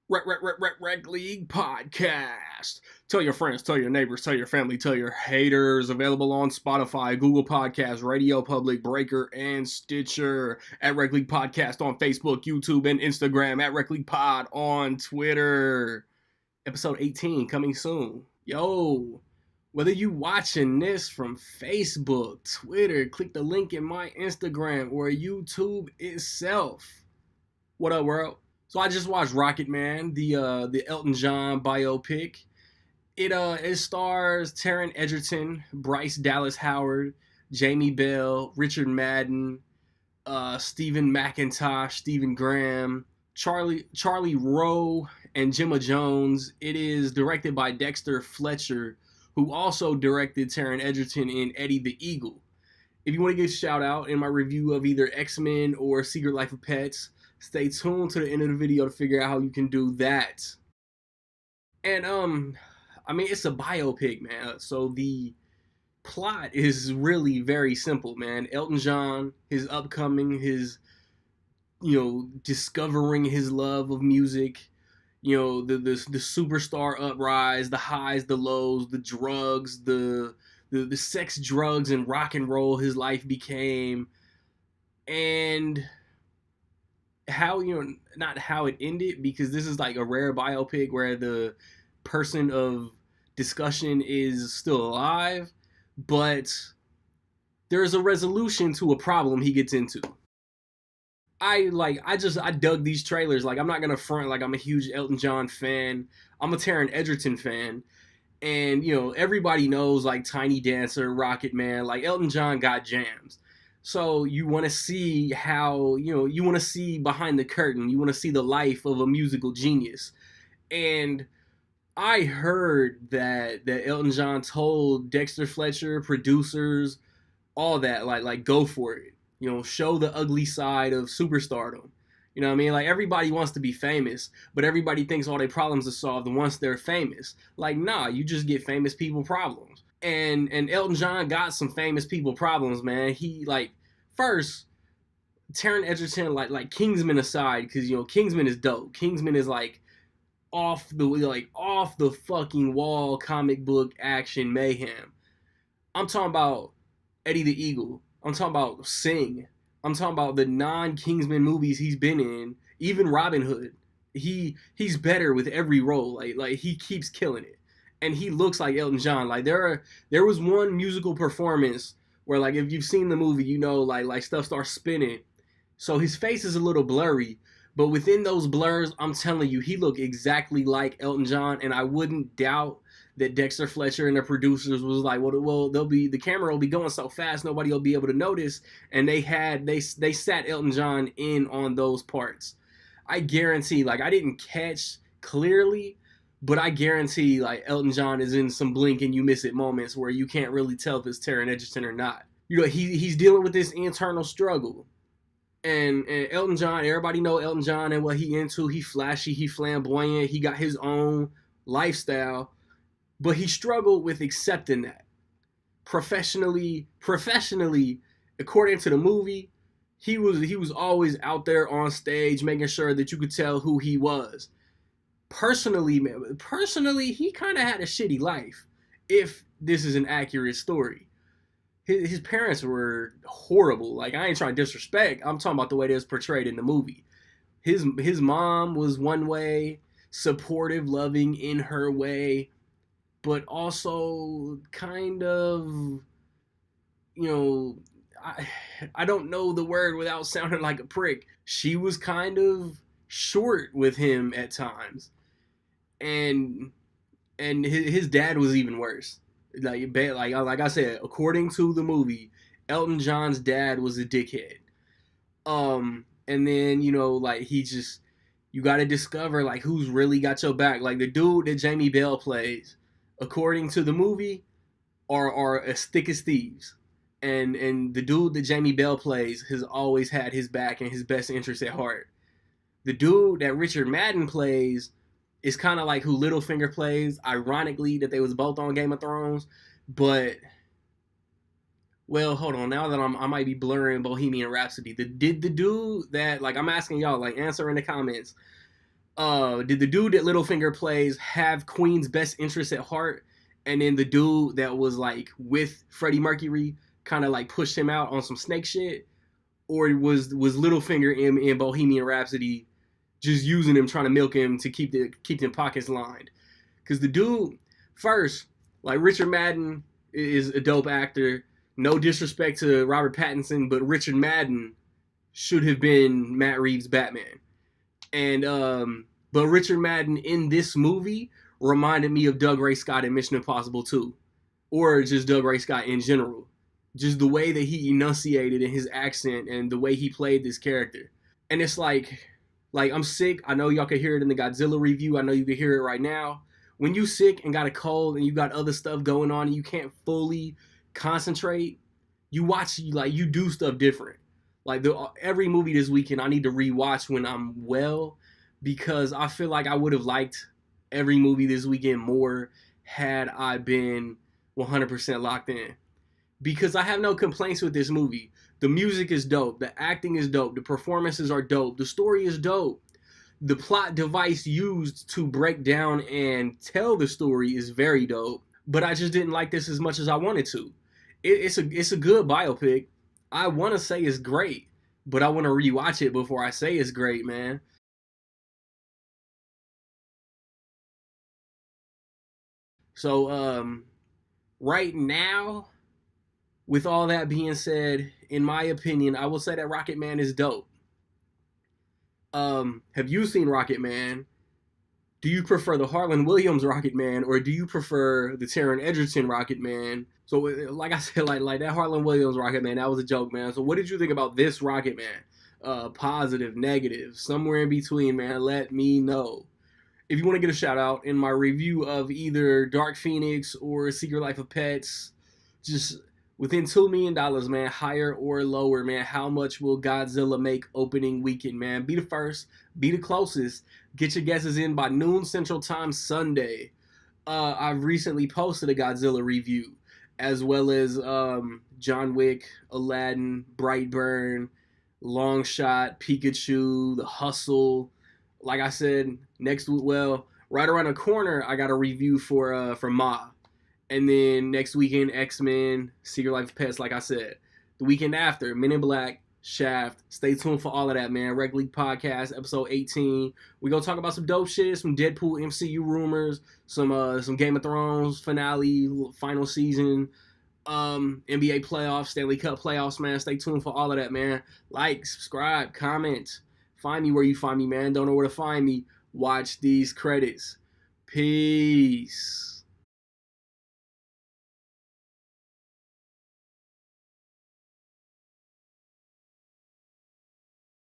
Rec League Podcast. Tell your friends, tell your neighbors, tell your family, tell your haters. Available on Spotify, Google Podcasts, Radio Public, Breaker, and Stitcher. At Rec League Podcast on Facebook, YouTube, and Instagram. At Rec League Pod on Twitter. Episode 18 coming soon. Yo, whether you watching this from Facebook, Twitter, click the link in my Instagram, or YouTube itself. What up, world? So I just watched Rocketman, the Elton John biopic. It stars Taron Egerton, Bryce Dallas Howard, Jamie Bell, Richard Madden, Stephen McIntosh, Stephen Graham, Charlie Rowe, and Gemma Jones. It is directed by Dexter Fletcher, who also directed Taron Egerton in Eddie the Eagle. If you want to get a shout out in my review of either X-Men or Secret Life of Pets, stay tuned to the end of the video to figure out how you can do that. And it's a biopic, man. So the plot is really very simple, man. Elton John, his discovering his love of music, the superstar uprise, the highs, the lows, the drugs, the sex, drugs, and rock and roll his life became, and how, not how it ended, because this is like a rare biopic where the person of discussion is still alive, but there's a resolution to a problem he gets into. I dug these trailers. Like, I'm not gonna front like I'm a huge Elton John fan. I'm a Taron Egerton fan. And, everybody knows, like, Tiny Dancer, Rocketman, like, Elton John got jams. So you want to see how, you want to see behind the curtain. You want to see the life of a musical genius. And I heard that Elton John told Dexter Fletcher, producers, all that, like go for it. Show the ugly side of superstardom. You know what I mean? Like, everybody wants to be famous, but everybody thinks all their problems are solved once they're famous. Like, nah, you just get famous people problems. And Elton John got some famous people problems, man. He, first, Taron Egerton, like Kingsman aside, because, Kingsman is dope. Kingsman is, off the fucking wall comic book action mayhem. I'm talking about Eddie the Eagle. I'm talking about Sing. I'm talking about the non-Kingsman movies he's been in. Even Robin Hood. He's better with every role. Like he keeps killing it. And he looks like Elton John. Like, there was one musical performance where, like, if you've seen the movie, like stuff starts spinning. So his face is a little blurry, but within those blurs, I'm telling you, he looked exactly like Elton John, and I wouldn't doubt that Dexter Fletcher and the producers was like, well, the camera will be going so fast, nobody will be able to notice, and they sat Elton John in on those parts. I guarantee, like, I didn't catch clearly, but I guarantee, like, Elton John is in some blink and you miss it moments where you can't really tell if it's Taron Egerton or not. He's dealing with this internal struggle. And Elton John, everybody know Elton John and what he into. He flashy, he flamboyant, he got his own lifestyle. But he struggled with accepting that. Professionally, according to the movie, he was always out there on stage making sure that you could tell who he was. Personally, he kind of had a shitty life, if this is an accurate story. His parents were horrible. Like, I ain't trying to disrespect. I'm talking about the way it was portrayed in the movie. His mom was one way, supportive, loving in her way, but also kind of, I don't know the word without sounding like a prick. She was kind of short with him at times. And his dad was even worse. Like I said, according to the movie, Elton John's dad was a dickhead. And then, you got to discover, like, who's really got your back. Like, the dude that Jamie Bell plays, according to the movie, are as thick as thieves. And the dude that Jamie Bell plays has always had his back and his best interest at heart. The dude that Richard Madden plays is kind of like who Littlefinger plays. Ironically, that they was both on Game of Thrones. But, well, hold on. Now that I might be blurring Bohemian Rhapsody. Did the dude that, like, I'm asking y'all, like, answer in the comments. Did the dude that Littlefinger plays have Queen's best interest at heart, and then the dude that was like with Freddie Mercury kind of like pushed him out on some snake shit, or was Littlefinger in Bohemian Rhapsody just using him, trying to milk him to keep them pockets lined? Because the dude, first, like Richard Madden is a dope actor. No disrespect to Robert Pattinson, but Richard Madden should have been Matt Reeves' Batman. And but Richard Madden in this movie reminded me of Doug Ray Scott in Mission Impossible 2, or just Doug Ray Scott in general. Just the way that he enunciated in his accent and the way he played this character. And it's like I'm sick. I know y'all can hear it in the Godzilla review. I know you can hear it right now. When you sick and got a cold and you got other stuff going on and you can't fully concentrate, you watch, like, you do stuff different. Like every movie this weekend I need to rewatch when I'm well, because I feel like I would have liked every movie this weekend more had I been 100% locked in. Because I have no complaints with this movie. The music is dope, the acting is dope, the performances are dope, the story is dope. The plot device used to break down and tell the story is very dope. But I just didn't like this as much as I wanted to. It's a good biopic. I want to say it's great, but I want to rewatch it before I say it's great, man. So right now, with all that being said, in my opinion, I will say that Rocketman is dope. Have you seen Rocketman? Do you prefer the Harlan Williams Rocketman, or do you prefer the Taron Egerton Rocketman? So, like I said, like that Harlan Williams Rocketman, that was a joke, man. So, what did you think about this Rocketman? Positive, negative, somewhere in between, man. Let me know. If you want to get a shout out in my review of either Dark Phoenix or Secret Life of Pets, just within $2 million, man, higher or lower, man. How much will Godzilla make opening weekend, man? Be the first, be the closest. Get your guesses in by noon Central Time Sunday. I've recently posted a Godzilla review, as well as John Wick, Aladdin, Brightburn, Long Shot, Pikachu, The Hustle. Like I said, next week, well, right around the corner, I got a review for Ma. And then next weekend, X-Men, Secret Life of Pets, like I said. The weekend after, Men in Black, Shaft. Stay tuned for all of that, man. Rec League Podcast, episode 18. We gonna talk about some dope shit, some Deadpool MCU rumors, some Game of Thrones finale, final season, NBA playoffs, Stanley Cup playoffs, man. Stay tuned for all of that, man. Like, subscribe, comment. Find me where you find me, man. Don't know where to find me. Watch these credits. Peace.